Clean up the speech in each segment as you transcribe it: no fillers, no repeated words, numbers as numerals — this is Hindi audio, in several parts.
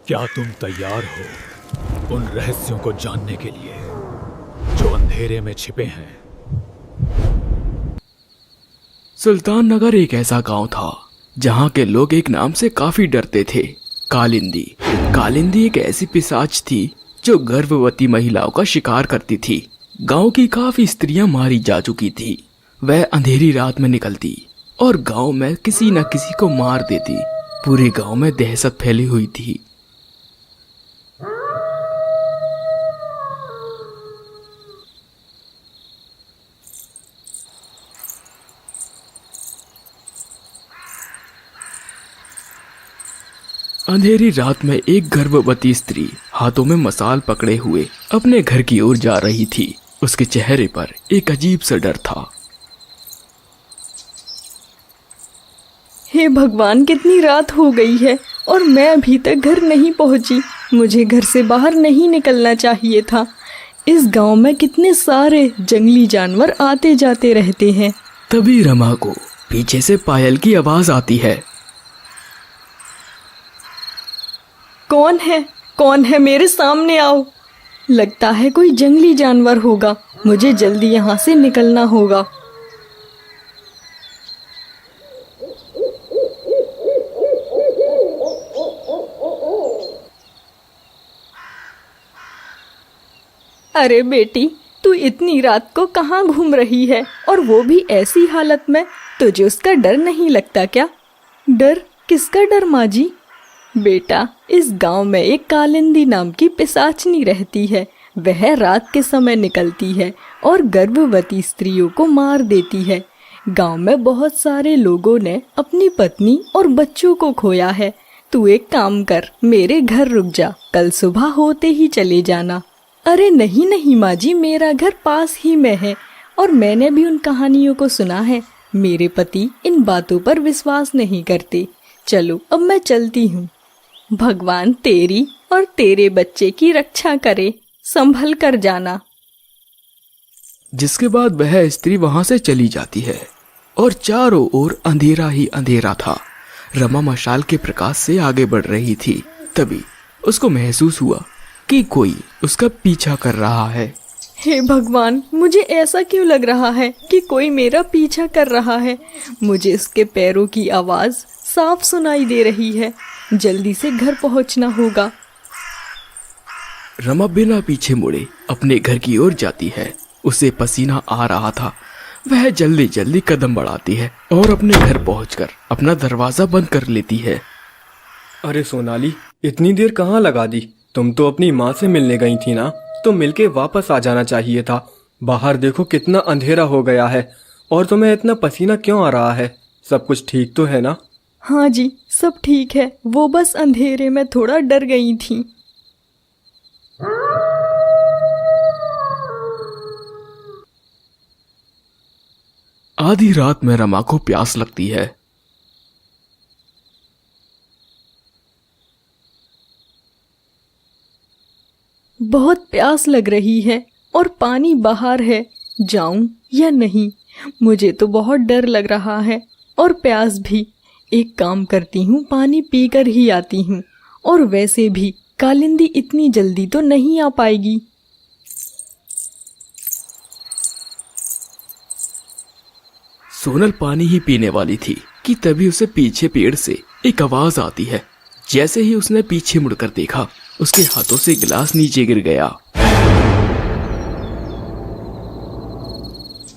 क्या तुम तैयार हो उन रहस्यों को जानने के लिए जो अंधेरे में छिपे हैं? सुल्तान नगर एक ऐसा गांव था जहां के लोग एक नाम से काफी डरते थे, कालिंदी। कालिंदी एक ऐसी पिशाच थी जो गर्भवती महिलाओं का शिकार करती थी। गांव की काफी स्त्रियां मारी जा चुकी थी। वह अंधेरी रात में निकलती और गांव में किसी न किसी को मार देती। पूरे गांव में दहशत फैली हुई थी। अंधेरी रात में एक गर्भवती स्त्री हाथों में मसाल पकड़े हुए अपने घर की ओर जा रही थी। उसके चेहरे पर एक अजीब सा डर था। हे भगवान, कितनी रात हो गई है और मैं अभी तक घर नहीं पहुंची। मुझे घर से बाहर नहीं निकलना चाहिए था। इस गांव में कितने सारे जंगली जानवर आते जाते रहते हैं। तभी रमा को पीछे से पायल की आवाज आती है। कौन है? कौन है? मेरे सामने आओ। लगता है कोई जंगली जानवर होगा। मुझे जल्दी यहाँ से निकलना होगा। अरे बेटी, तू इतनी रात को कहाँ घूम रही है, और वो भी ऐसी हालत में? तुझे उसका डर नहीं लगता क्या? डर? किसका डर माँ जी? बेटा, इस गांव में एक कालिंदी नाम की पिशाचनी रहती है। वह रात के समय निकलती है और गर्भवती स्त्रियों को मार देती है। गांव में बहुत सारे लोगों ने अपनी पत्नी और बच्चों को खोया है। तू एक काम कर, मेरे घर रुक जा, कल सुबह होते ही चले जाना। अरे नहीं नहीं माँ जी, मेरा घर पास ही में है और मैंने भी उन कहानियों को सुना है। मेरे पति इन बातों पर विश्वास नहीं करते। चलो अब मैं चलती हूँ। भगवान तेरी और तेरे बच्चे की रक्षा करे। संभल कर जाना। जिसके बाद वह स्त्री वहां से चली जाती है और चारों ओर अंधेरा ही अंधेरा था। रमा मशाल के प्रकाश से आगे बढ़ रही थी। तभी उसको महसूस हुआ कि कोई उसका पीछा कर रहा है। हे भगवान, मुझे ऐसा क्यों लग रहा है कि कोई मेरा पीछा कर रहा है? मुझे इसके पैरों की आवाज साफ सुनाई दे रही है। जल्दी से घर पहुंचना होगा। रमा बिना पीछे मुड़े अपने घर की ओर जाती है। उसे पसीना आ रहा था। वह जल्दी जल्दी कदम बढ़ाती है और अपने घर पहुंचकर अपना दरवाजा बंद कर लेती है। अरे सोनाली, इतनी देर कहाँ लगा दी? तुम तो अपनी माँ से मिलने गई थी ना, तो मिलके वापस आ जाना चाहिए था। बाहर देखो कितना अंधेरा हो गया है और तुम्हें इतना पसीना क्यों आ रहा है? सब कुछ ठीक तो है ना? हाँ जी, सब ठीक है। वो बस अंधेरे में थोड़ा डर गई थी। आधी रात में रमा को प्यास लगती है। बहुत प्यास लग रही है और पानी बाहर है। जाऊं या नहीं? मुझे तो बहुत डर लग रहा है और प्यास भी। एक काम करती हूँ, पानी पीकर ही आती हूँ। और वैसे भी कालिंदी इतनी जल्दी तो नहीं आ पाएगी। सोनल पानी ही पीने वाली थी कि तभी उसे पीछे पेड़ से एक आवाज आती है। जैसे ही उसने पीछे मुड़कर देखा, उसके हाथों से गिलास नीचे गिर गया।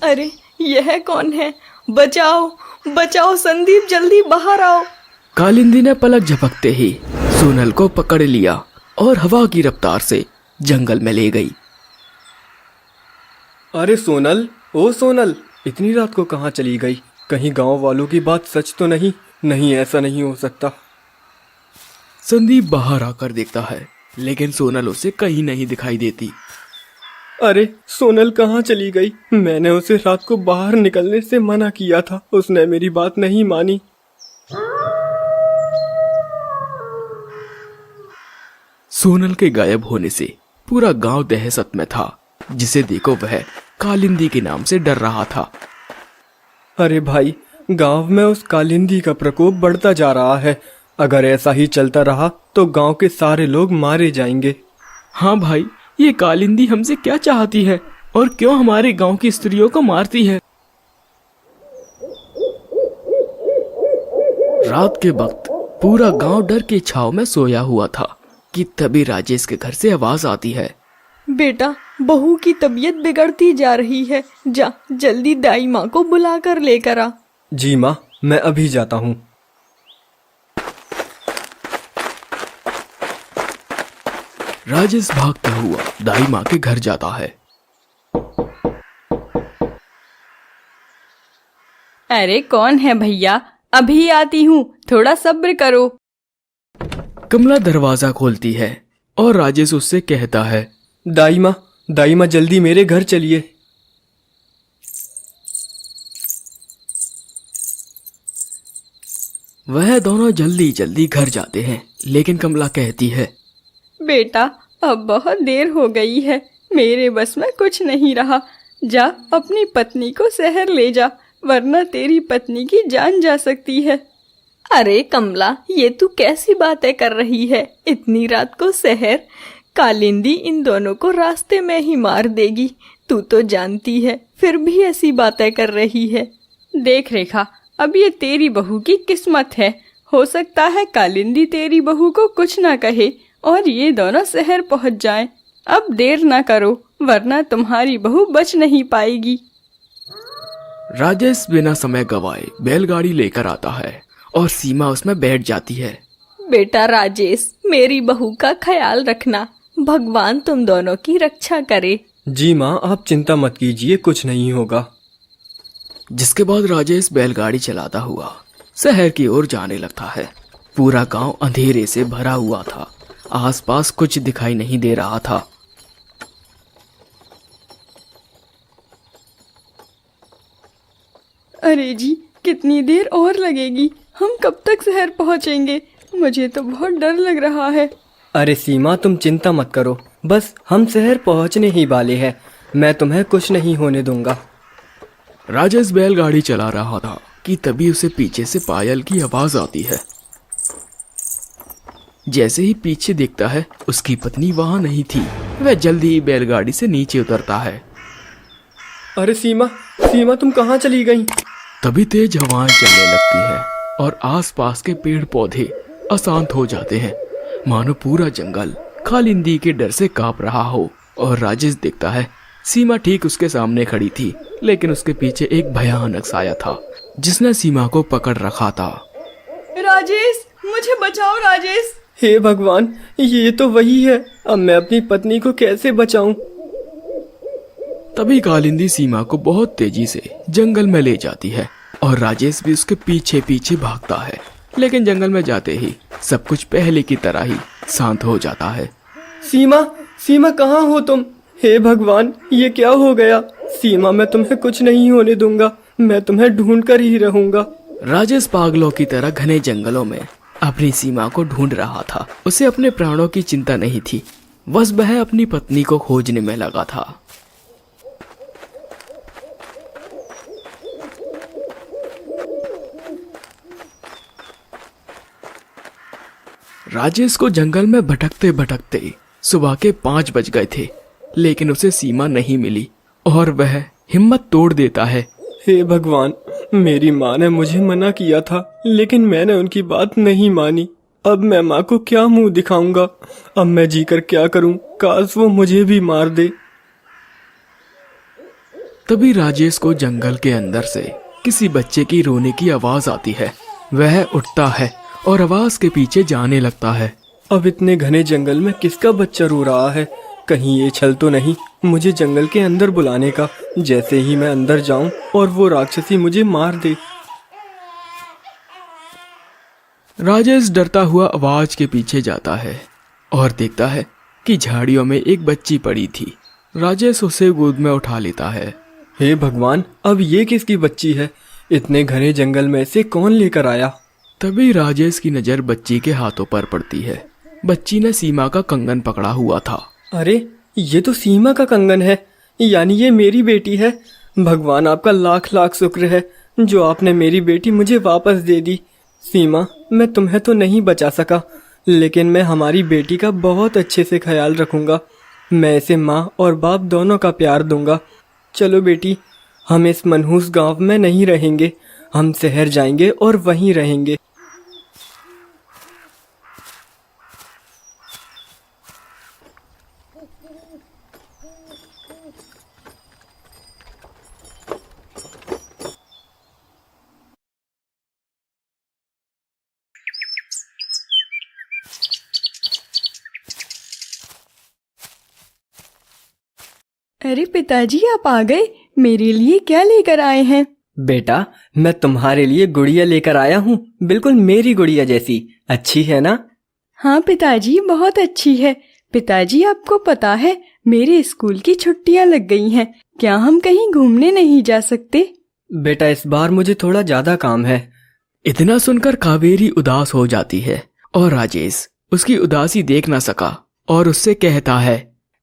अरे यह कौन है? बचाओ बचाओ संदीप, जल्दी बाहर आओ। कालिंदी ने पलक झपकते ही सोनल को पकड़ लिया और हवा की रफ्तार से जंगल में ले गई। अरे सोनल, ओ सोनल, इतनी रात को कहाँ चली गई? कहीं गांव वालों की बात सच तो नहीं? नहीं, ऐसा नहीं हो सकता। संदीप बाहर आकर देखता है, लेकिन सोनल उसे कहीं नहीं दिखाई देती। अरे सोनल कहाँ चली गई? मैंने उसे रात को बाहर निकलने से मना किया था, उसने मेरी बात नहीं मानी। सोनल के गायब होने से पूरा गांव दहशत में था। जिसे देखो वह कालिंदी के नाम से डर रहा था। अरे भाई, गांव में उस कालिंदी का प्रकोप बढ़ता जा रहा है। अगर ऐसा ही चलता रहा तो गांव के सारे लोग मारे जाएंगे। हाँ भाई, ये कालिंदी हमसे क्या चाहती है और क्यों हमारे गांव की स्त्रियों को मारती है? रात के वक्त पूरा गांव डर की छाव में सोया हुआ था कि तभी राजेश के घर से आवाज आती है। बेटा, बहू की तबीयत बिगड़ती जा रही है, जा जल्दी दाई माँ को बुलाकर लेकर आ। जी माँ, मैं अभी जाता हूँ। राजेश भागता हुआ दाई माँ के घर जाता है। अरे कौन है भैया, अभी आती हूँ, थोड़ा सब्र करो। कमला दरवाजा खोलती है और राजेश उससे कहता है, दाई माँ जल्दी मेरे घर चलिए। वह दोनों जल्दी जल्दी घर जाते हैं, लेकिन कमला कहती है, बेटा अब बहुत देर हो गई है, मेरे बस में कुछ नहीं रहा, जा अपनी पत्नी को शहर ले जा, वरना तेरी पत्नी की जान जा सकती है। अरे कमला, ये तू कैसी बातें कर रही है? इतनी रात को शहर? कालिंदी इन दोनों को रास्ते में ही मार देगी, तू तो जानती है, फिर भी ऐसी बातें कर रही है। देख रेखा, अब ये तेरी बहू की किस्मत है, हो सकता है कालिंदी तेरी बहू को कुछ ना कहे और ये दोनों शहर पहुंच जाएं। अब देर ना करो, वरना तुम्हारी बहू बच नहीं पाएगी। राजेश बिना समय गवाए बैलगाड़ी लेकर आता है और सीमा उसमें बैठ जाती है। बेटा राजेश, मेरी बहू का ख्याल रखना, भगवान तुम दोनों की रक्षा करे। जी माँ, आप चिंता मत कीजिए, कुछ नहीं होगा। जिसके बाद राजेश बैलगाड़ी चलाता हुआ शहर की ओर जाने लगता है। पूरा गांव अंधेरे से भरा हुआ था, आसपास कुछ दिखाई नहीं दे रहा था। अरे जी, कितनी देर और लगेगी? हम कब तक शहर पहुंचेंगे? मुझे तो बहुत डर लग रहा है। अरे सीमा, तुम चिंता मत करो, बस हम शहर पहुंचने ही वाले हैं, मैं तुम्हें कुछ नहीं होने दूंगा। राजेश बैलगाड़ी चला रहा था कि तभी उसे पीछे से पायल की आवाज आती है। जैसे ही पीछे देखता है, उसकी पत्नी वहां नहीं थी। वह जल्दी ही बैलगाड़ी से नीचे उतरता है। अरे सीमा तुम कहाँ चली गई? तभी तेज हवाएं चलने लगती है और आसपास के पेड़ पौधे अशांत हो जाते हैं, मानो पूरा जंगल कालिंदी के डर से कांप रहा हो। और राजेश देखता है, सीमा ठीक उसके सामने खड़ी थी, लेकिन उसके पीछे एक भयानक साया था जिसने सीमा को पकड़ रखा था। राजेश, मुझे बचाओ राजेश। हे भगवान, ये तो वही है, अब मैं अपनी पत्नी को कैसे बचाऊं? तभी कालिंदी सीमा को बहुत तेजी से जंगल में ले जाती है और राजेश भी उसके पीछे पीछे भागता है। लेकिन जंगल में जाते ही सब कुछ पहले की तरह ही शांत हो जाता है। सीमा कहाँ हो तुम? हे भगवान, ये क्या हो गया? सीमा, मैं तुम्हें कुछ नहीं होने दूंगा, मैं तुम्हें ढूंढ कर ही रहूंगा। राजेश पागलों की तरह घने जंगलों में अपनी सीमा को ढूंढ रहा था। उसे अपने प्राणों की चिंता नहीं थी, बस वह अपनी पत्नी को खोजने में लगा था। राजेश को जंगल में भटकते भटकते सुबह के 5 बज गए थे, लेकिन उसे सीमा नहीं मिली और वह हिम्मत तोड़ देता है। हे भगवान, मेरी माँ ने मुझे मना किया था, लेकिन मैंने उनकी बात नहीं मानी। अब मैं माँ को क्या मुंह दिखाऊंगा? अब मैं जीकर क्या करूं? काश वो मुझे भी मार दे। तभी राजेश को जंगल के अंदर से किसी बच्चे की रोने की आवाज आती है। वह उठता है और आवाज के पीछे जाने लगता है। अब इतने घने जंगल में किसका बच्चा रो रहा है? कहीं ये छल तो नहीं मुझे जंगल के अंदर बुलाने का? जैसे ही मैं अंदर जाऊं और वो राक्षसी मुझे मार दे। राजेश डरता हुआ आवाज के पीछे जाता है और देखता है कि झाड़ियों में एक बच्ची पड़ी थी। राजेश उसे गोद में उठा लेता है। हे भगवान, अब ये किसकी बच्ची है? इतने घने जंगल में से कौन लेकर आया? तभी राजेश की नजर बच्ची के हाथों पर पड़ती है। बच्ची ने सीमा का कंगन पकड़ा हुआ था। अरे, ये तो सीमा का कंगन है, यानी ये मेरी बेटी है। भगवान, आपका लाख लाख शुक्र है जो आपने मेरी बेटी मुझे वापस दे दी। सीमा, मैं तुम्हें तो नहीं बचा सका, लेकिन मैं हमारी बेटी का बहुत अच्छे से ख्याल रखूंगा। मैं इसे माँ और बाप दोनों का प्यार दूंगा। चलो बेटी, हम इस मनहूस गांव में नहीं रहेंगे, हम शहर जाएंगे और वहीं रहेंगे। अरे पिताजी, आप आ गए। मेरे लिए क्या लेकर आए हैं? बेटा, मैं तुम्हारे लिए गुड़िया लेकर आया हूँ, बिल्कुल मेरी गुड़िया जैसी। अच्छी है ना? हाँ पिताजी, बहुत अच्छी है। पिताजी, आपको पता है मेरे स्कूल की छुट्टियां लग गई हैं। क्या हम कहीं घूमने नहीं जा सकते? बेटा, इस बार मुझे थोड़ा ज्यादा काम है। इतना सुनकर कावेरी उदास हो जाती है और राजेश उसकी उदासी देख न सका और उससे कहता है,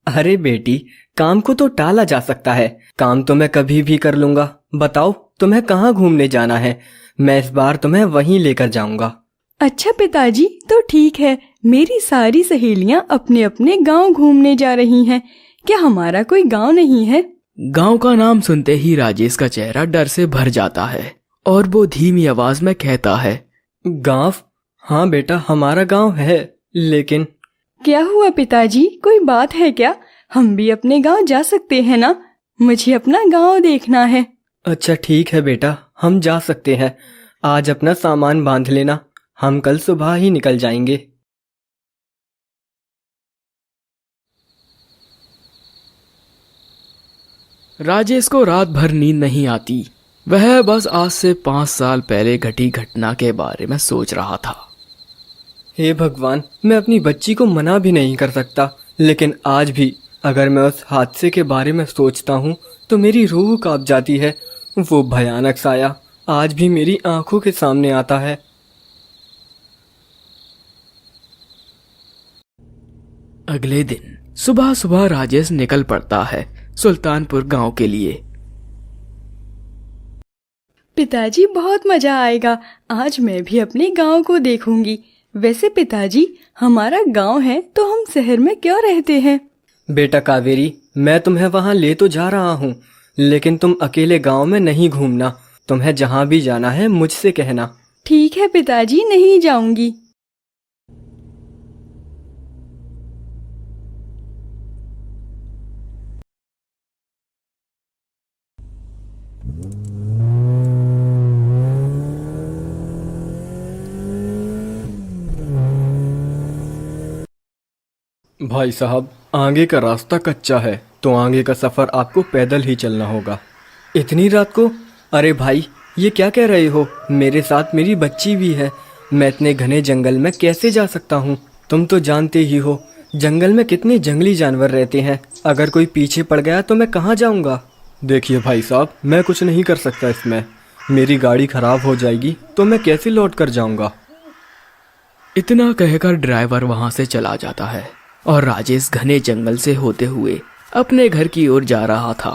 अरे बेटी, काम को तो टाला जा सकता है, काम तो मैं कभी भी कर लूंगा। बताओ तुम्हें कहाँ घूमने जाना है, मैं इस बार तुम्हें वहीं लेकर जाऊंगा। अच्छा पिताजी, तो ठीक है। मेरी सारी सहेलियां अपने अपने गांव घूमने जा रही हैं। क्या हमारा कोई गांव नहीं है? गांव का नाम सुनते ही राजेश का चेहरा डर से भर जाता है और वो धीमी आवाज में कहता है, गांव? हाँ बेटा, हमारा गांव है, लेकिन क्या हुआ पिताजी, कोई बात है क्या? हम भी अपने गांव जा सकते हैं ना? मुझे अपना गांव देखना है। अच्छा ठीक है बेटा, हम जा सकते हैं। आज अपना सामान बांध लेना, हम कल सुबह ही निकल जाएंगे। राजेश को रात भर नींद नहीं आती। वह बस आज से 5 साल पहले घटी घटना के बारे में सोच रहा था। हे भगवान, मैं अपनी बच्ची को मना भी नहीं कर सकता, लेकिन आज भी अगर मैं उस हादसे के बारे में सोचता हूँ तो मेरी रूह कांप जाती है। वो भयानक साया आज भी मेरी आंखों के सामने आता है। अगले दिन सुबह सुबह राजेश निकल पड़ता है सुल्तानपुर गांव के लिए। पिताजी, बहुत मजा आएगा। आज मैं भी अपने गांव को देखूंगी। वैसे पिताजी, हमारा गांव है तो हम शहर में क्यों रहते हैं? बेटा कावेरी, मैं तुम्हें वहाँ ले तो जा रहा हूँ, लेकिन तुम अकेले गांव में नहीं घूमना। तुम्हें जहाँ भी जाना है मुझसे कहना। ठीक है पिताजी, नहीं जाऊंगी। भाई साहब, आगे का रास्ता कच्चा है, तो आगे का सफर आपको पैदल ही चलना होगा। इतनी रात को? अरे भाई, ये क्या कह रहे हो? मेरे साथ मेरी बच्ची भी है, मैं इतने घने जंगल में कैसे जा सकता हूँ? तुम तो जानते ही हो जंगल में कितने जंगली जानवर रहते हैं। अगर कोई पीछे पड़ गया तो मैं कहाँ जाऊँगा? देखिए भाई साहब, मैं कुछ नहीं कर सकता इसमें। मेरी गाड़ी खराब हो जाएगी तो मैं कैसे लौट कर जाऊँगा? इतना कहकर ड्राइवर वहां से चला जाता है और राजेश घने जंगल से होते हुए अपने घर की ओर जा रहा था।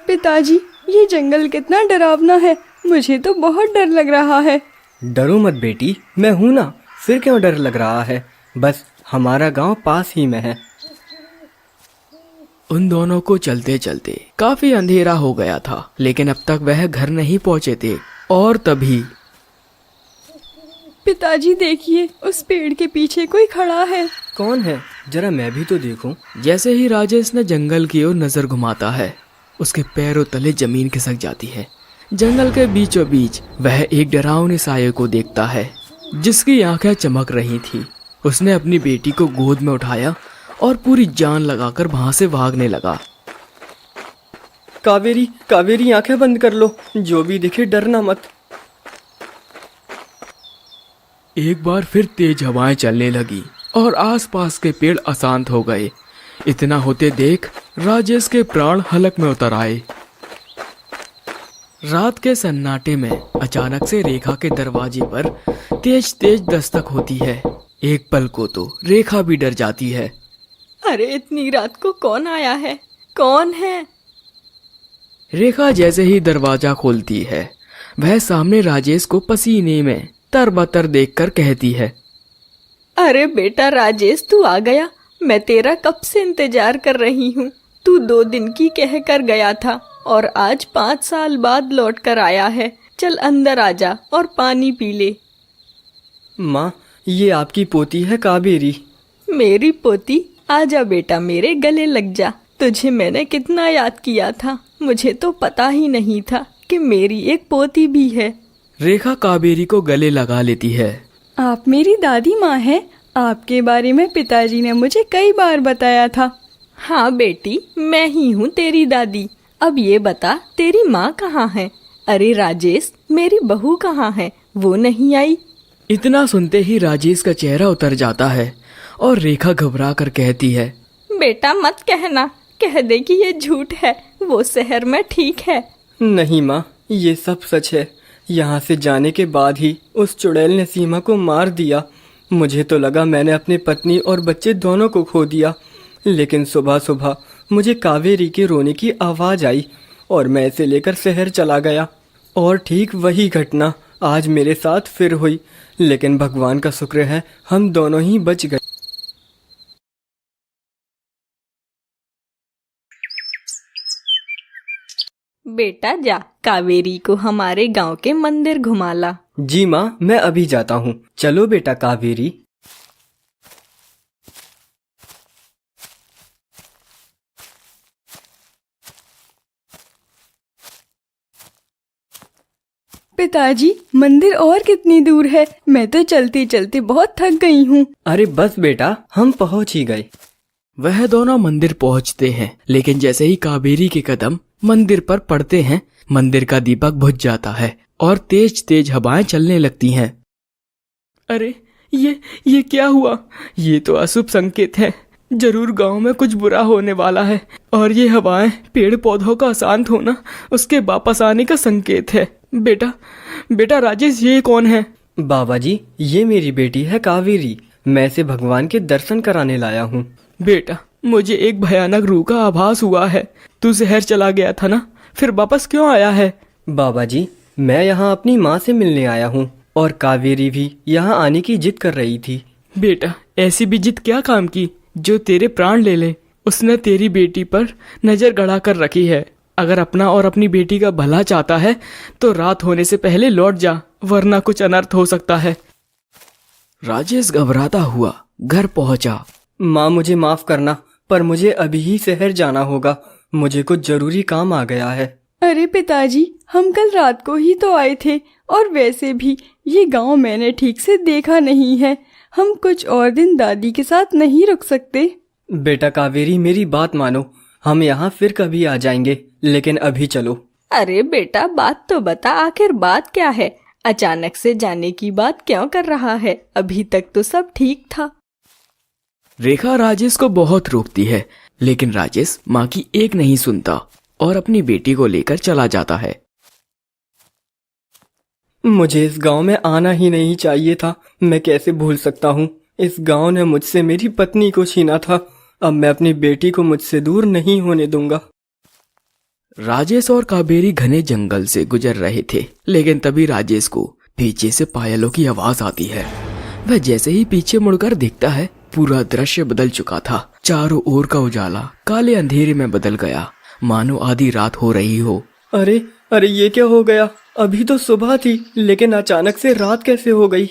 पिताजी, ये जंगल कितना डरावना है। मुझे तो बहुत डर लग रहा है। डरो मत बेटी, मैं हूं ना, फिर क्यों डर लग रहा है? बस हमारा गांव पास ही में है। उन दोनों को चलते चलते काफी अंधेरा हो गया था, लेकिन अब तक वह घर नहीं पहुंचे थे। और तभी पिताजी देखिए, उस पेड़ के पीछे कोई खड़ा है। कौन है? जरा मैं भी तो देखूं। जैसे ही राजेश ने जंगल की ओर नजर घुमाता है, उसके पैरों तले जमीन खिसक जाती है। जंगल के बीचों बीच वह एक डरावने साये को देखता है जिसकी आंखें चमक रही थी। उसने अपनी बेटी को गोद में उठाया और पूरी जान लगाकर वहां से भागने लगा। कावेरी, कावेरी, आंखें बंद कर लो, जो भी दिखे डरना मत। एक बार फिर तेज हवाएं चलने लगी और आसपास के पेड़ अशांत हो गए। इतना होते देख राजेश के प्राण हलक में उतर आए। रात के सन्नाटे में अचानक से रेखा के दरवाजे पर तेज तेज दस्तक होती है। एक पल को तो रेखा भी डर जाती है। अरे इतनी रात को कौन आया है? कौन है? रेखा जैसे ही दरवाजा खोलती है, वह सामने राजेश को पसीने में तरबतर देखकर कहती है, अरे बेटा राजेश, तू आ गया। मैं तेरा कब से इंतजार कर रही हूँ। तू 2 दिन की कह कर गया था और आज 5 साल बाद लौट कर आया है। चल अंदर आ जा और पानी पी ले। माँ, ये आपकी पोती है कावेरी। मेरी पोती? आजा बेटा, मेरे गले लग जा। तुझे मैंने कितना याद किया था। मुझे तो पता ही नहीं था कि मेरी एक पोती भी है। रेखा कावेरी को गले लगा लेती है। आप मेरी दादी माँ हैं। आपके बारे में पिताजी ने मुझे कई बार बताया था। हाँ बेटी, मैं ही हूँ तेरी दादी। अब ये बता, तेरी माँ कहाँ है? अरे राजेश, मेरी बहू कहाँ है? वो नहीं आई। इतना सुनते ही राजेश का चेहरा उतर जाता है और रेखा घबरा कर कहती है, बेटा मत कहना, कह दे कि ये झूठ है। वो शहर में ठीक है। नहीं माँ, ये सब सच है। यहाँ से जाने के बाद ही उस चुड़ैल ने सीमा को मार दिया। मुझे तो लगा मैंने अपनी पत्नी और बच्चे दोनों को खो दिया, लेकिन सुबह सुबह मुझे कावेरी के रोने की आवाज़ आई और मैं इसे लेकर शहर चला गया। और ठीक वही घटना आज मेरे साथ फिर हुई, लेकिन भगवान का शुक्र है हम दोनों ही बच गए। बेटा जा, कावेरी को हमारे गांव के मंदिर घुमा ला। जी माँ, मैं अभी जाता हूँ। चलो बेटा कावेरी। पिताजी, मंदिर और कितनी दूर है? मैं तो चलते चलते बहुत थक गई हूँ। अरे बस बेटा, हम पहुँच ही गए। वह दोनों मंदिर पहुंचते हैं, लेकिन जैसे ही कावेरी के कदम मंदिर पर पड़ते हैं, मंदिर का दीपक बुझ जाता है और तेज तेज हवाएं चलने लगती हैं। अरे ये क्या हुआ? ये तो अशुभ संकेत है। जरूर गांव में कुछ बुरा होने वाला है और ये हवाएं पेड़ पौधों का शांत होना उसके वापस आने का संकेत है। बेटा राजेश, ये कौन है? बाबा जी, ये मेरी बेटी है कावेरी। मैं इसे भगवान के दर्शन कराने लाया हूँ। बेटा, मुझे एक भयानक रूह का आभास हुआ है। तू शहर चला गया था ना, फिर वापस क्यों आया है? बाबा जी, मैं यहाँ अपनी माँ से मिलने आया हूँ और कावेरी भी यहाँ आने की जिद कर रही थी। बेटा, ऐसी भी जिद क्या काम की जो तेरे प्राण ले ले? उसने तेरी बेटी पर नजर गड़ा कर रखी है। अगर अपना और अपनी बेटी का भला चाहता है तो रात होने से पहले लौट जा, वरना कुछ अनर्थ हो सकता है। राजेश घबराता हुआ घर पहुंचा। माँ, मुझे माफ करना, पर मुझे अभी ही शहर जाना होगा। मुझे कुछ जरूरी काम आ गया है। अरे पिताजी, हम कल रात को ही तो आए थे और वैसे भी ये गांव मैंने ठीक से देखा नहीं है। हम कुछ और दिन दादी के साथ नहीं रुक सकते? बेटा कावेरी, मेरी बात मानो। हम यहाँ फिर कभी आ जाएंगे, लेकिन अभी चलो। अरे बेटा, बात तो बता, आखिर बात क्या है? अचानक से जाने की बात क्यों कर रहा है? अभी तक तो सब ठीक था। रेखा राजेश को बहुत रोकती है, लेकिन राजेश माँ की एक नहीं सुनता और अपनी बेटी को लेकर चला जाता है। मुझे इस गांव में आना ही नहीं चाहिए था। मैं कैसे भूल सकता हूँ? इस गांव ने मुझसे मेरी पत्नी को छीना था। अब मैं अपनी बेटी को मुझसे दूर नहीं होने दूंगा। राजेश और कावेरी घने जंगल से गुजर रहे थे, लेकिन तभी राजेश को पीछे से पायलों की आवाज आती है। वह जैसे ही पीछे मुड़कर देखता है, पूरा दृश्य बदल चुका था। चारों ओर का उजाला काले अंधेरे में बदल गया, मानो आधी रात हो रही हो। अरे अरे, ये क्या हो गया? अभी तो सुबह थी, लेकिन अचानक से रात कैसे हो गई?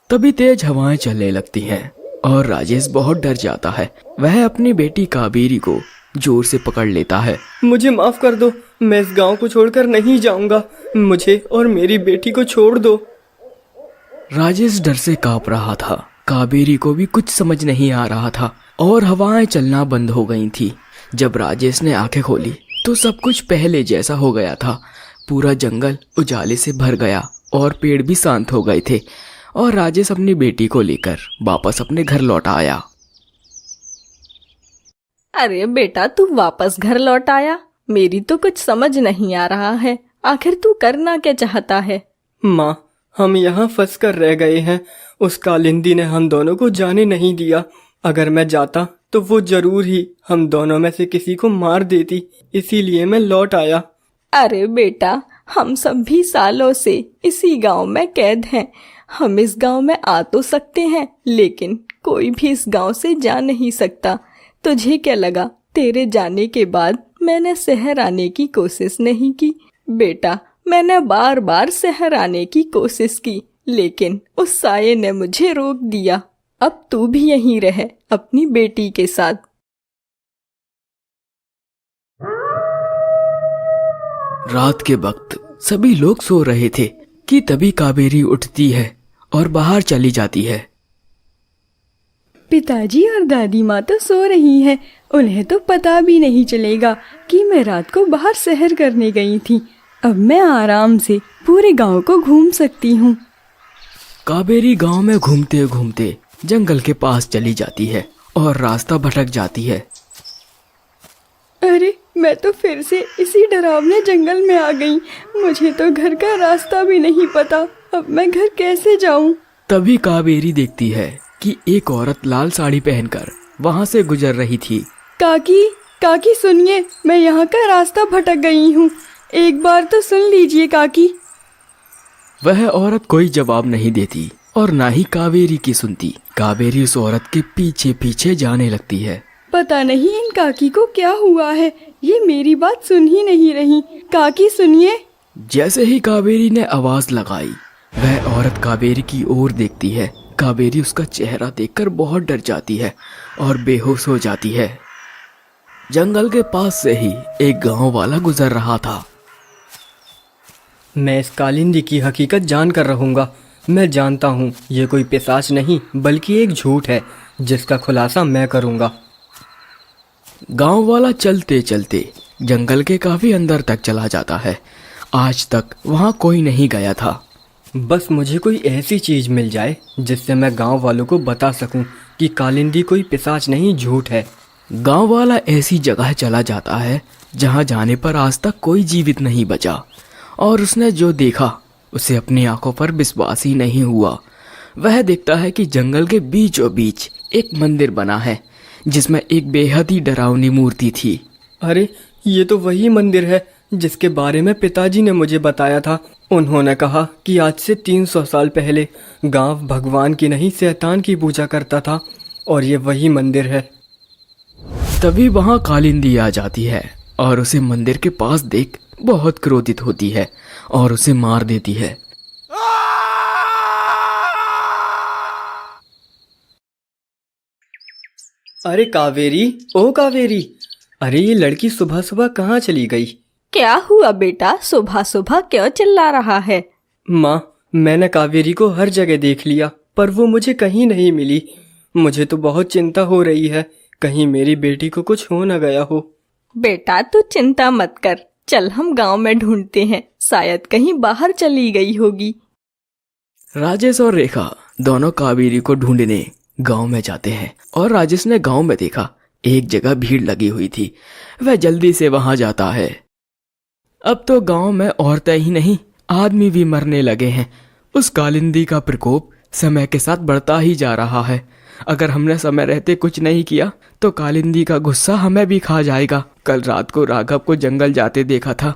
तभी तेज हवाएं चलने लगती हैं और राजेश बहुत डर जाता है। वह अपनी बेटी कावेरी को जोर से पकड़ लेता है। मुझे माफ कर दो, मैं इस गांव को छोड़कर नहीं जाऊंगा। मुझे और मेरी बेटी को छोड़ दो। राजेश डर से कांप रहा था। कावेरी को भी कुछ समझ नहीं आ रहा था और हवाएं चलना बंद हो गई थी। जब राजेश ने आंखें खोली तो सब कुछ पहले जैसा हो गया था। पूरा जंगल उजाले से भर गया और पेड़ भी शांत हो गए थे और राजेश अपनी बेटी को लेकर वापस अपने घर लौट आया। अरे बेटा, तू वापस घर लौट आया? मेरी तो कुछ समझ नहीं आ रहा है। आखिर तू करना क्या चाहता है? माँ, हम यहाँ फंस कर रह गए हैं। उस कालिंदी ने हम दोनों को जाने नहीं दिया। अगर मैं जाता तो वो जरूर ही हम दोनों में से किसी को मार देती। इसीलिए मैं लौट आया। अरे बेटा, हम सब भी सालों से इसी गांव में कैद हैं। हम इस गांव में आ तो सकते हैं, लेकिन कोई भी इस गांव से जा नहीं सकता। तुझे क्या लगा तेरे जाने के बाद मैंने शहर आने की कोशिश नहीं की? बेटा, मैंने बार बार शहर आने की कोशिश की, लेकिन उस साये ने मुझे रोक दिया। अब तू भी यहीं रह अपनी बेटी के साथ। रात के वक्त सभी लोग सो रहे थे कि तभी कावेरी उठती है और बाहर चली जाती है। पिताजी और दादी माँ तो सो रही हैं। उन्हें तो पता भी नहीं चलेगा कि मैं रात को बाहर सैर करने गई थी। अब मैं आराम से पूरे गांव को घूम सकती हूँ। कावेरी गांव में घूमते घूमते जंगल के पास चली जाती है और रास्ता भटक जाती है। अरे, मैं तो फिर से इसी डरावने जंगल में आ गई। मुझे तो घर का रास्ता भी नहीं पता। अब मैं घर कैसे जाऊं? तभी कावेरी देखती है कि एक औरत लाल साड़ी पहनकर वहां से गुजर रही थी। काकी, काकी सुनिए, मैं यहाँ का रास्ता भटक गई हूँ। एक बार तो सुन लीजिए काकी। वह औरत कोई जवाब नहीं देती और ना ही कावेरी की सुनती। कावेरी उस औरत के पीछे पीछे जाने लगती है। पता नहीं इन काकी को क्या हुआ है, ये मेरी बात सुन ही नहीं रही। काकी सुनिए। जैसे ही कावेरी ने आवाज लगाई, वह औरत कावेरी की ओर देखती है। कावेरी उसका चेहरा देखकर बहुत डर जाती है और बेहोश हो जाती है। जंगल के पास से ही एक गांव वाला गुजर रहा था। मैं इस कालिंदी की हकीकत जान कर रहूंगा। मैं जानता हूँ ये कोई पिशाच नहीं बल्कि एक झूठ है जिसका खुलासा मैं करूंगा। गांव वाला चलते चलते जंगल के काफी अंदर तक चला जाता है। आज तक वहां कोई नहीं गया था। बस मुझे कोई ऐसी चीज मिल जाए जिससे मैं गांव वालों को बता सकूं कि कालिंदी कोई पिशाच नहीं, झूठ है। गांव वाला ऐसी जगह चला जाता है जहां जाने पर आज तक कोई जीवित नहीं बचा, और उसने जो देखा उसे अपनी आंखों पर विश्वास ही नहीं हुआ। वह देखता है कि जंगल के बीचों बीच एक मंदिर बना है जिसमें एक बेहद ही डरावनी मूर्ति थी। अरे, ये तो वही मंदिर है जिसके बारे में पिताजी ने मुझे बताया था। उन्होंने कहा कि आज से 300 साल पहले गांव भगवान की नहीं शैतान की पूजा करता था, और ये वही मंदिर है। तभी वहां कालिंदी आ जाती है और उसे मंदिर के पास देख बहुत क्रोधित होती है और उसे मार देती है। अरे कावेरी, ओ कावेरी, अरे ये लड़की सुबह सुबह कहाँ चली गई? क्या हुआ बेटा, सुबह सुबह क्यों चिल्ला रहा है? माँ, मैंने कावेरी को हर जगह देख लिया पर वो मुझे कहीं नहीं मिली। मुझे तो बहुत चिंता हो रही है, कहीं मेरी बेटी को कुछ हो न गया हो। बेटा तू चिंता मत कर, चल हम गांव में ढूंढते हैं, शायद कहीं बाहर चली गई होगी। राजेश और रेखा दोनों कावेरी को ढूंढने गांव में जाते हैं और राजेश ने गांव में देखा एक जगह भीड़ लगी हुई थी। वह जल्दी से वहां जाता है। अब तो गांव में औरतें ही नहीं, आदमी भी मरने लगे हैं। उस कालिंदी का प्रकोप समय के साथ बढ़ता ही जा रहा है। अगर हमने समय रहते कुछ नहीं किया तो कालिंदी का गुस्सा हमें भी खा जाएगा। कल रात को राघव को जंगल जाते देखा था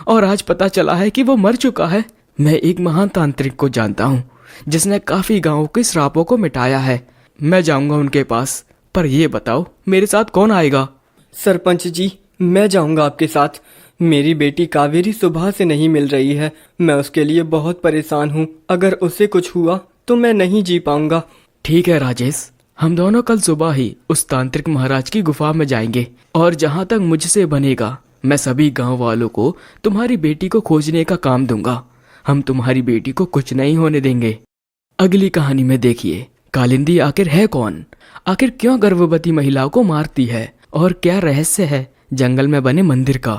और आज पता चला है कि वो मर चुका है। मैं एक महान तांत्रिक को जानता हूँ जिसने काफी गांवों के श्रापों को मिटाया है। मैं जाऊंगा उनके पास, पर ये बताओ मेरे साथ कौन आएगा? सरपंच जी, मैं जाऊंगा आपके साथ। मेरी बेटी कावेरी सुबह से नहीं मिल रही है। मैं उसके लिए बहुत परेशान हूँ। अगर उससे कुछ हुआ तो मैं नहीं जी पाऊंगा। ठीक है राजेश, हम दोनों कल सुबह ही उस तांत्रिक महाराज की गुफा में जाएंगे और जहाँ तक मुझसे बनेगा मैं सभी गांव वालों को तुम्हारी बेटी को खोजने का काम दूंगा। हम तुम्हारी बेटी को कुछ नहीं होने देंगे। अगली कहानी में देखिए कालिंदी आखिर है कौन, आखिर क्यों गर्भवती महिलाओं को मारती है और क्या रहस्य है जंगल में बने मंदिर का।